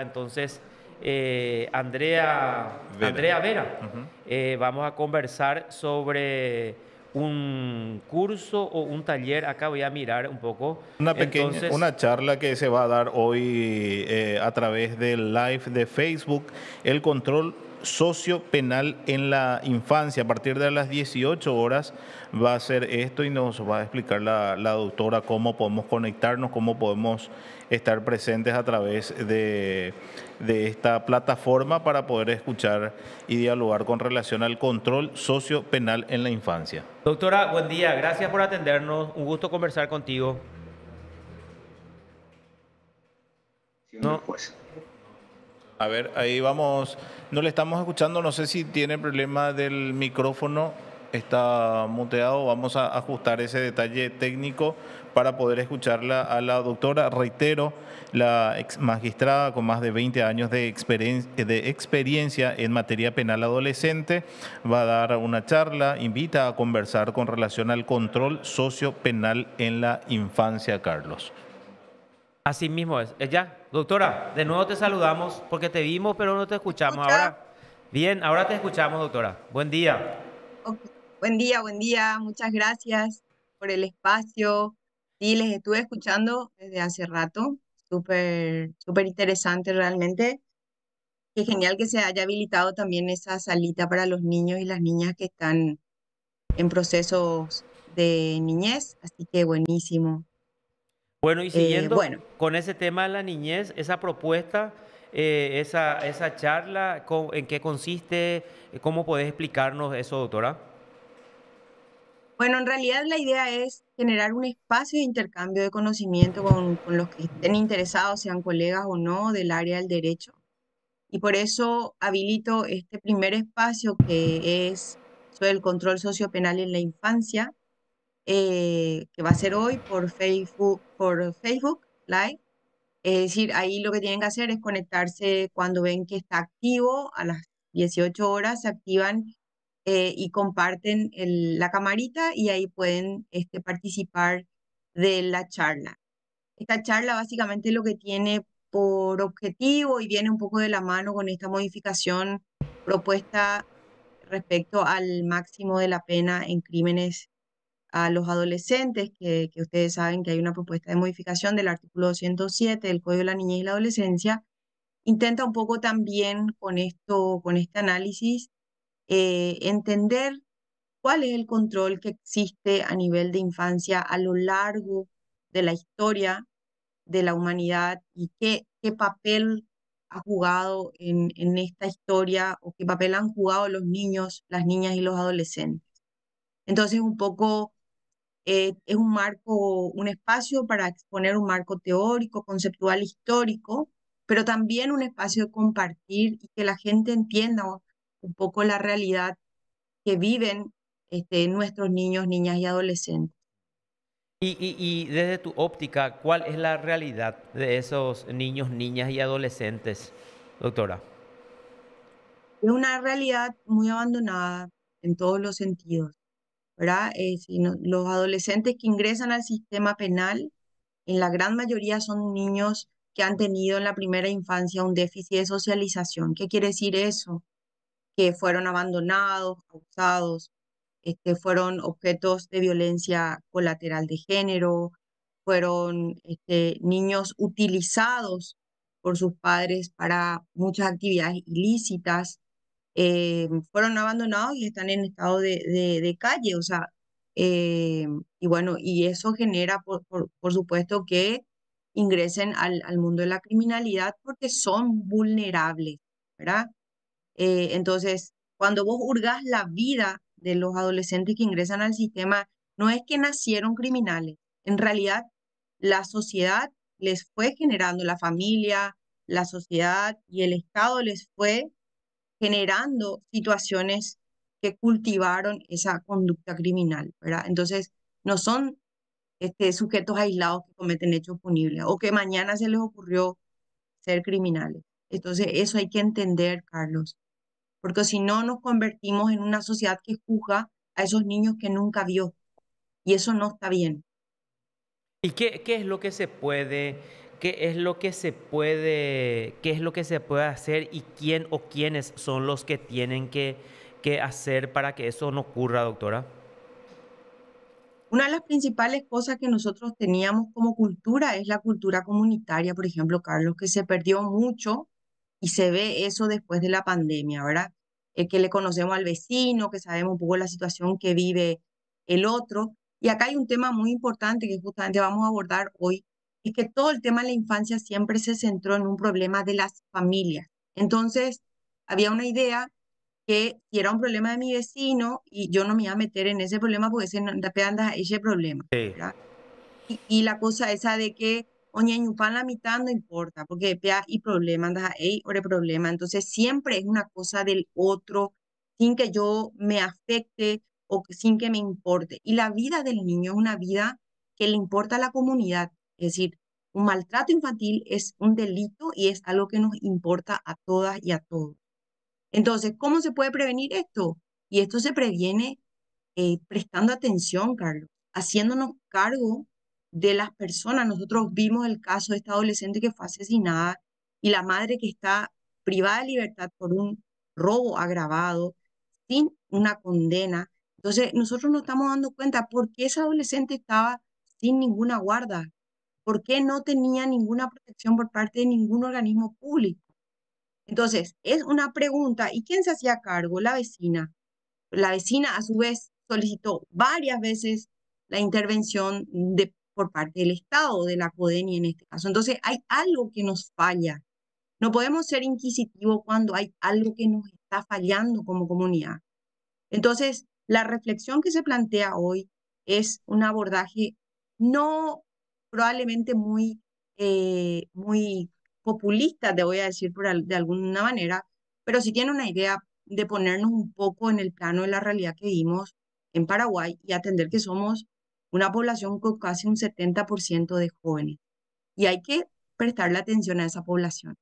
Entonces, Vera. Andrea Vera, Ujú. vamos a conversar sobre un curso o un taller. Acá voy a mirar un poco. Entonces, Una charla que se va a dar hoy a través del live de Facebook, el control socio-penal en la infancia. A partir de las 18 horas va a ser esto y nos va a explicar la doctora cómo podemos conectarnos, cómo podemos estar presentes a través de esta plataforma para poder escuchar y dialogar con relación al control socio-penal en la infancia. doctora, buen día. Gracias por atendernos. Un gusto conversar contigo. No, Después. A ver, ahí vamos. No le estamos escuchando. No sé si tiene problema del micrófono. Está muteado. Vamos a ajustar ese detalle técnico para poder escucharla a la doctora. Reitero, la ex magistrada con más de 20 años de experiencia en materia penal adolescente va a dar una charla. Invita a conversar con relación al control socio-penal en la infancia, Carlos. así mismo es. Ya, doctora, de nuevo te saludamos porque te vimos, pero no te escuchamos. ¿Escucha? Ahora, bien, ahora te escuchamos, doctora. Buen día. Ok. Buen día, muchas gracias por el espacio. Sí, les estuve escuchando desde hace rato, súper interesante realmente. Qué genial que se haya habilitado también esa salita para los niños y las niñas que están en procesos de niñez, así que buenísimo. Bueno, y siguiendo Bueno, con ese tema de la niñez, esa propuesta, esa charla, ¿en qué consiste? ¿Cómo podés explicarnos eso, doctora? bueno, en realidad la idea es generar un espacio de intercambio de conocimiento con los que estén interesados, sean colegas o no, del área del derecho. Y por eso habilito este primer espacio que es sobre el control sociopenal en la infancia, que va a ser hoy por Facebook Live. Es decir, ahí lo que tienen que hacer es conectarse cuando ven que está activo, a las 18 horas se activan y comparten la camarita y ahí pueden participar de la charla. Esta charla básicamente lo que tiene por objetivo y viene un poco de la mano con esta modificación propuesta respecto al máximo de la pena en crímenes a los adolescentes, que ustedes saben que hay una propuesta de modificación del artículo 207 del Código de la Niñez y la Adolescencia, intenta un poco también con esto, con este análisis, entender cuál es el control que existe a nivel de infancia a lo largo de la historia de la humanidad y qué papel ha jugado en esta historia o qué papel han jugado los niños, las niñas y los adolescentes. Entonces, un poco es un marco, un espacio para exponer un marco teórico, conceptual, histórico, pero también un espacio de compartir y que la gente entienda un poco la realidad que viven nuestros niños, niñas y adolescentes. Y desde tu óptica, ¿cuál es la realidad de esos niños, niñas y adolescentes, doctora? Es una realidad muy abandonada en todos los sentidos, ¿verdad? Los adolescentes que ingresan al sistema penal, en la gran mayoría son niños que han tenido en la primera infancia un déficit de socialización. ¿Qué quiere decir eso? Que fueron abandonados, abusados, fueron objetos de violencia colateral de género, fueron niños utilizados por sus padres para muchas actividades ilícitas, fueron abandonados y están en estado de calle, o sea, eh, y bueno, y eso genera, por supuesto, que ingresen al mundo de la criminalidad porque son vulnerables, ¿verdad? Entonces, cuando vos hurgas la vida de los adolescentes que ingresan al sistema, no es que nacieron criminales. En realidad, la sociedad les fue generando, la familia, la sociedad y el Estado les fue generando situaciones que cultivaron esa conducta criminal, ¿verdad? Entonces, no son sujetos aislados que cometen hechos punibles o que mañana se les ocurrió ser criminales. Entonces, eso hay que entender, Carlos, porque si no nos convertimos en una sociedad que juzga a esos niños que nunca vio y eso no está bien. ¿Y qué es lo que se puede ¿qué es lo que se puede, qué es lo que se puede hacer y quién o quiénes son los que tienen que hacer para que eso no ocurra, doctora? Una de las principales cosas que nosotros teníamos como cultura es la cultura comunitaria, por ejemplo, Carlos, que se perdió mucho y se ve eso después de la pandemia, ¿verdad? Que le conocemos al vecino, que sabemos un poco la situación que vive el otro. Y acá hay un tema muy importante que justamente vamos a abordar hoy, es que todo el tema de la infancia siempre se centró en un problema de las familias. Entonces, había una idea que si era un problema de mi vecino y yo no me iba a meter en ese problema porque ese no anda ese problema, Sí. ¿verdad? Y la cosa esa de que oña ñupan la mitad no importa, porque pea y problema, andas ahí o problema. Entonces siempre es una cosa del otro, sin que yo me afecte o sin que me importe. Y la vida del niño es una vida que le importa a la comunidad. Es decir, un maltrato infantil es un delito y es algo que nos importa a todas y a todos. Entonces, ¿cómo se puede prevenir esto? Y esto se previene prestando atención, Carlos, haciéndonos cargo de las personas. Nosotros vimos el caso de esta adolescente que fue asesinada y la madre que está privada de libertad por un robo agravado, sin una condena. Entonces, nosotros nos estamos dando cuenta por qué esa adolescente estaba sin ninguna guarda, por qué no tenía ninguna protección por parte de ningún organismo público. Entonces, es una pregunta, ¿y quién se hacía cargo? La vecina. La vecina, a su vez, solicitó varias veces la intervención por parte del Estado, de la CODENI en este caso. Entonces, hay algo que nos falla. No podemos ser inquisitivos cuando hay algo que nos está fallando como comunidad. Entonces, la reflexión que se plantea hoy es un abordaje no probablemente muy populista, te voy a decir de alguna manera, pero sí tiene una idea de ponernos un poco en el plano de la realidad que vivimos en Paraguay y atender que somos una población con casi un 70% de jóvenes. Y hay que prestarle atención a esa población.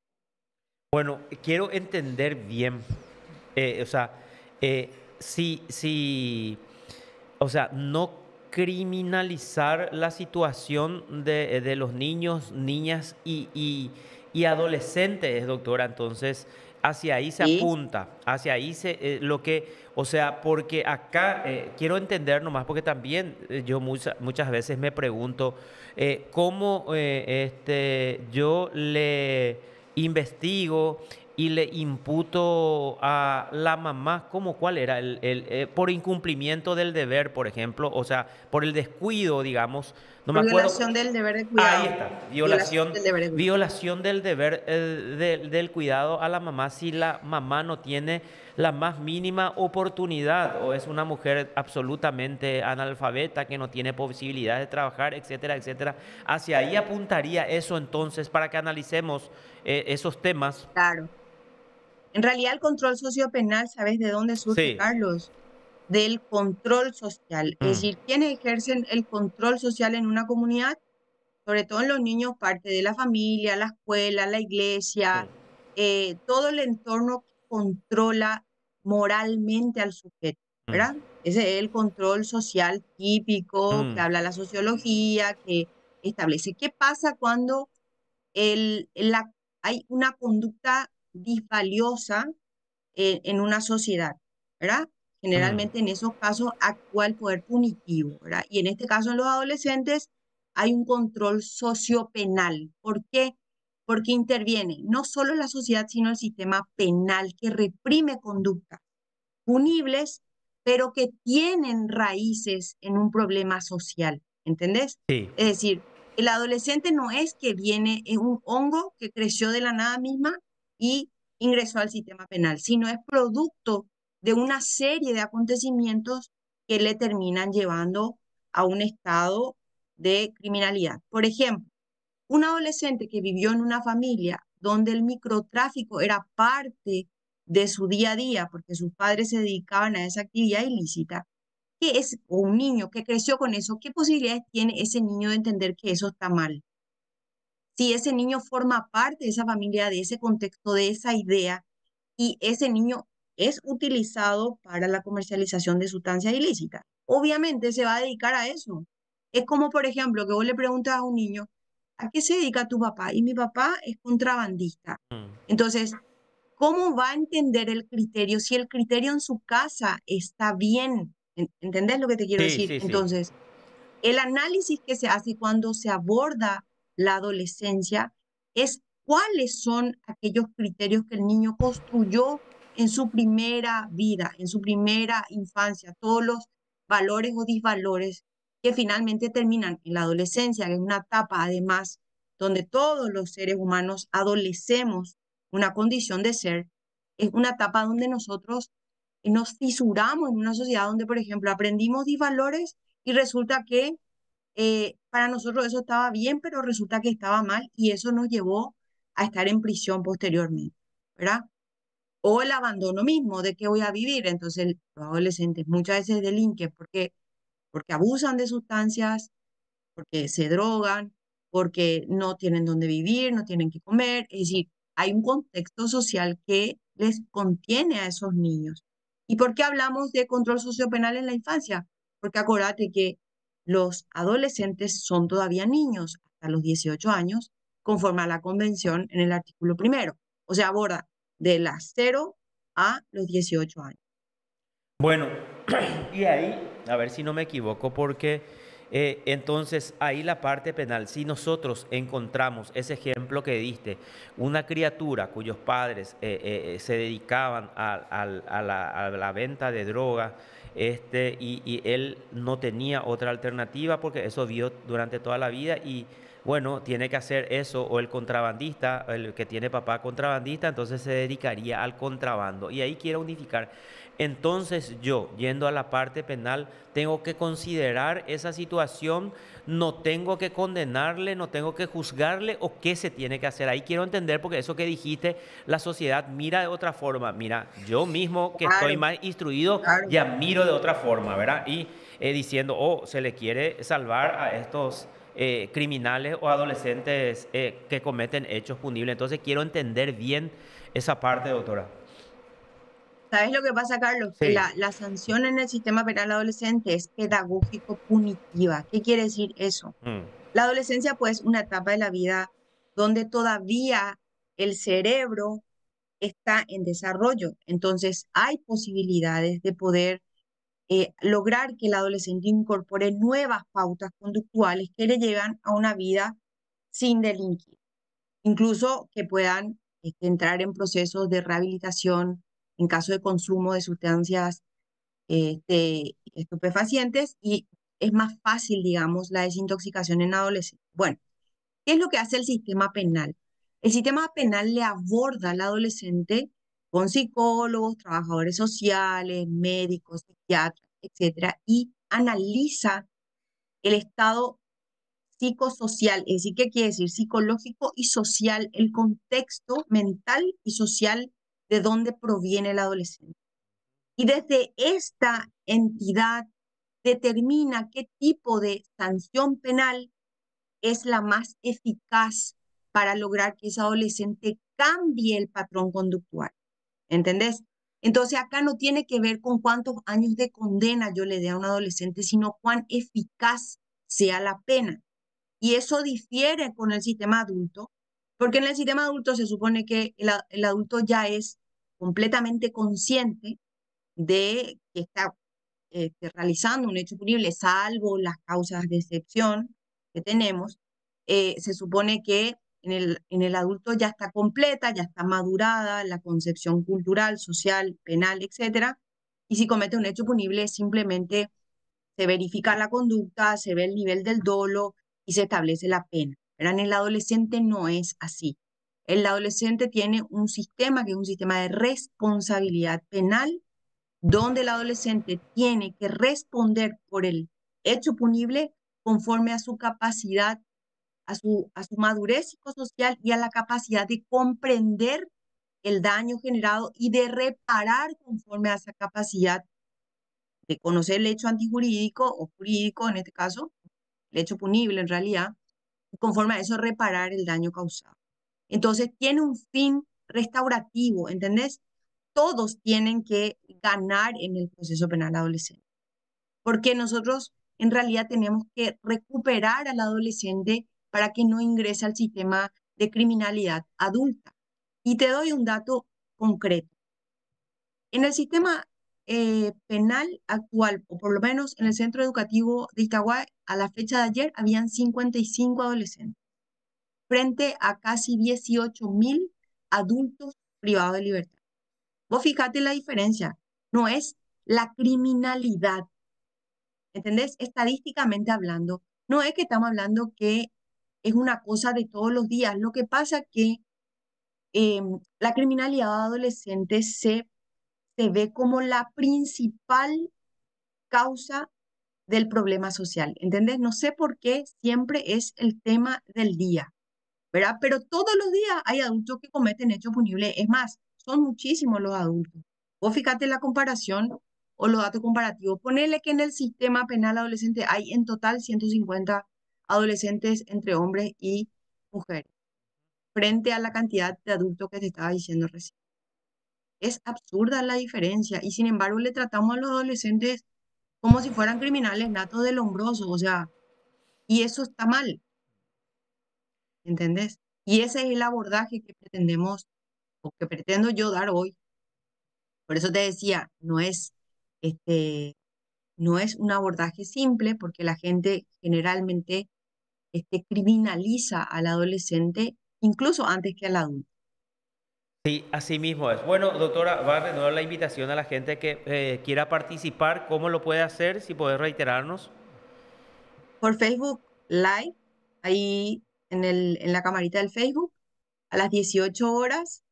Bueno, quiero entender bien, o sea, eh, si, o sea, no criminalizar la situación de los niños, niñas y adolescentes, doctora. Entonces, hacia ahí se Sí, apunta, hacia ahí lo que, o sea, porque acá quiero entender nomás, porque también yo muchas veces me pregunto cómo yo le investigo y le imputo a la mamá, ¿cómo cuál era? Por incumplimiento del deber, por ejemplo, o sea, por el descuido, digamos, no me por acuerdo. violación del deber de Ahí cuidado. está, Violación del deber de cuidado. violación del deber del cuidado a la mamá si la mamá no tiene la más mínima oportunidad o es una mujer absolutamente analfabeta que no tiene posibilidad de trabajar, etcétera, etcétera. Hacia ahí apuntaría eso entonces para que analicemos esos temas. Claro. En realidad, el control sociopenal, ¿sabes de dónde surge, Sí. Carlos? Del control social. Es Mm, decir, quienes ejercen el control social en una comunidad, sobre todo en los niños, parte de la familia, la escuela, la iglesia, mm, todo el entorno que controla moralmente al sujeto, mm, ¿verdad? Ese es el control social típico que mm, habla la sociología, que establece qué pasa cuando hay una conducta disvaliosa en una sociedad, ¿verdad? mm. Generalmente en esos casos actúa el poder punitivo, ¿verdad? Y en este caso en los adolescentes hay un control sociopenal. ¿Por qué? Porque interviene no solo la sociedad, sino el sistema penal que reprime conductas punibles, pero que tienen raíces en un problema social, ¿entendés? Sí. Es decir, el adolescente no es que viene, es un hongo que creció de la nada misma y ingresó al sistema penal, sino es producto de una serie de acontecimientos que le terminan llevando a un estado de criminalidad. Por ejemplo, un adolescente que vivió en una familia donde el microtráfico era parte de su día a día, porque sus padres se dedicaban a esa actividad ilícita, ¿qué es? O un niño que creció con eso, ¿qué posibilidades tiene ese niño de entender que eso está mal? Si ese niño forma parte de esa familia, de ese contexto, de esa idea, y ese niño es utilizado para la comercialización de sustancias ilícitas, obviamente se va a dedicar a eso. Es como, por ejemplo, que vos le preguntas a un niño, ¿a qué se dedica tu papá? Y mi papá es contrabandista. Mm. Entonces, ¿cómo va a entender el criterio si el criterio en su casa está bien? ¿Entendés lo que te quiero Sí, decir? sí, sí. Entonces, el análisis que se hace cuando se aborda la adolescencia es cuáles son aquellos criterios que el niño construyó en su primera vida, en su primera infancia, todos los valores o disvalores que finalmente terminan en la adolescencia, que es una etapa además donde todos los seres humanos adolecemos una condición de ser, es una etapa donde nosotros nos fisuramos en una sociedad donde, por ejemplo, aprendimos disvalores y resulta que para nosotros eso estaba bien, pero resulta que estaba mal y eso nos llevó a estar en prisión posteriormente, ¿verdad? O el abandono mismo, ¿de qué voy a vivir? Entonces los adolescentes muchas veces delinquen porque abusan de sustancias, porque se drogan, porque no tienen dónde vivir, no tienen que comer. Es decir, hay un contexto social que les contiene a esos niños. ¿Y por qué hablamos de control sociopenal en la infancia? Porque acuérdate que los adolescentes son todavía niños hasta los 18 años, conforme a la convención en el artículo primero. O sea, aborda de las 0 a los 18 años. Bueno, y ahí, a ver si no me equivoco, porque entonces ahí la parte penal, si nosotros encontramos ese ejemplo que diste, una criatura cuyos padres se dedicaban a la venta de droga, y él no tenía otra alternativa porque eso vio durante toda la vida y bueno, tiene que hacer eso, o el contrabandista, el que tiene papá contrabandista, entonces se dedicaría al contrabando. Y ahí quiero unificar. Entonces yo, yendo a la parte penal, tengo que considerar esa situación, no tengo que condenarle, no tengo que juzgarle, o qué se tiene que hacer. Ahí quiero entender, porque eso que dijiste, la sociedad mira de otra forma. Mira, yo mismo que estoy Claro, más instruido, claro. ya miro de otra forma, ¿verdad? Y diciendo, oh, se le quiere salvar a estos criminales o adolescentes que cometen hechos punibles. Entonces quiero entender bien esa parte, doctora. ¿Sabes lo que pasa, Carlos? Que Sí. la sanción en el sistema penal adolescente es pedagógico punitiva. ¿Qué quiere decir eso? Mm. La adolescencia, pues, una etapa de la vida donde todavía el cerebro está en desarrollo. Entonces, hay posibilidades de poder lograr que el adolescente incorpore nuevas pautas conductuales que le llevan a una vida sin delinquir, incluso que puedan entrar en procesos de rehabilitación en caso de consumo de sustancias estupefacientes y es más fácil, digamos, la desintoxicación en adolescentes. Bueno, ¿qué es lo que hace el sistema penal? El sistema penal le aborda al adolescente con psicólogos, trabajadores sociales, médicos, psiquiatras, etcétera, y analiza el estado psicosocial, es decir, ¿qué quiere decir? Psicológico y social, el contexto mental y social de dónde proviene el adolescente. Y desde esta entidad determina qué tipo de sanción penal es la más eficaz para lograr que ese adolescente cambie el patrón conductual. ¿Entendés? Entonces acá no tiene que ver con cuántos años de condena yo le dé a un adolescente, sino cuán eficaz sea la pena. Y eso difiere con el sistema adulto, porque en el sistema adulto se supone que el adulto ya es completamente consciente de que está realizando un hecho punible, salvo las causas de excepción que tenemos. Se supone que en el adulto ya está completa, ya está madurada la concepción cultural, social, penal, etcétera. Y si comete un hecho punible, simplemente se verifica la conducta, se ve el nivel del dolo y se establece la pena. Pero en el adolescente no es así. El adolescente tiene un sistema que es un sistema de responsabilidad penal, donde el adolescente tiene que responder por el hecho punible conforme a su capacidad, a su madurez psicosocial y a la capacidad de comprender el daño generado y de reparar conforme a esa capacidad de conocer el hecho antijurídico o jurídico, en este caso, el hecho punible en realidad, y conforme a eso reparar el daño causado. Entonces tiene un fin restaurativo, ¿entendés? Todos tienen que ganar en el proceso penal adolescente, porque nosotros en realidad tenemos que recuperar al adolescente para que no ingrese al sistema de criminalidad adulta. Y te doy un dato concreto. En el sistema penal actual, o por lo menos en el centro educativo de Itagüí, a la fecha de ayer habían 55 adolescentes, frente a casi 18.000 adultos privados de libertad. Vos fíjate la diferencia, no es la criminalidad, ¿entendés? Estadísticamente hablando, no es que estamos hablando que es una cosa de todos los días. Lo que pasa que la criminalidad adolescente se ve como la principal causa del problema social, ¿entendés? No sé por qué siempre es el tema del día, ¿verdad? Pero todos los días hay adultos que cometen hechos punibles. Es más, son muchísimos los adultos. Vos fíjate la comparación o los datos comparativos. Ponele que en el sistema penal adolescente hay en total 150 adolescentes entre hombres y mujeres, frente a la cantidad de adultos que te estaba diciendo recién. Es absurda la diferencia y sin embargo le tratamos a los adolescentes como si fueran criminales natos del hombroso, o sea, y eso está mal, ¿entendés? Y ese es el abordaje que pretendemos o que pretendo yo dar hoy. Por eso te decía, este, no es un abordaje simple porque la gente generalmente criminaliza al adolescente incluso antes que al adulto. Sí, así mismo es. Bueno, doctora, va a renovar la invitación a la gente que quiera participar. ¿Cómo lo puede hacer? Si puede reiterarnos. Por Facebook Live, ahí en la camarita del Facebook, a las 18 horas.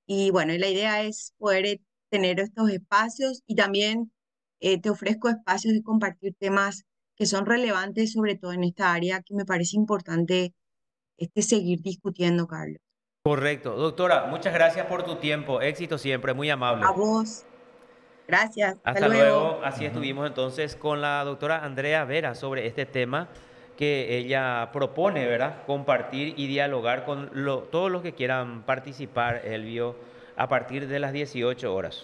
Y bueno, y la idea es poder tener estos espacios y también te ofrezco espacios de compartir temas que son relevantes, sobre todo en esta área que me parece importante seguir discutiendo, Carlos. Correcto. Doctora, muchas gracias por tu tiempo. Éxito siempre, muy amable. A vos, gracias, hasta Hasta luego. luego. Así estuvimos entonces con la doctora Andrea Vera sobre este tema que ella propone, ¿verdad? Compartir y dialogar con todos los que quieran participar, Elvio, a partir de las 18 horas.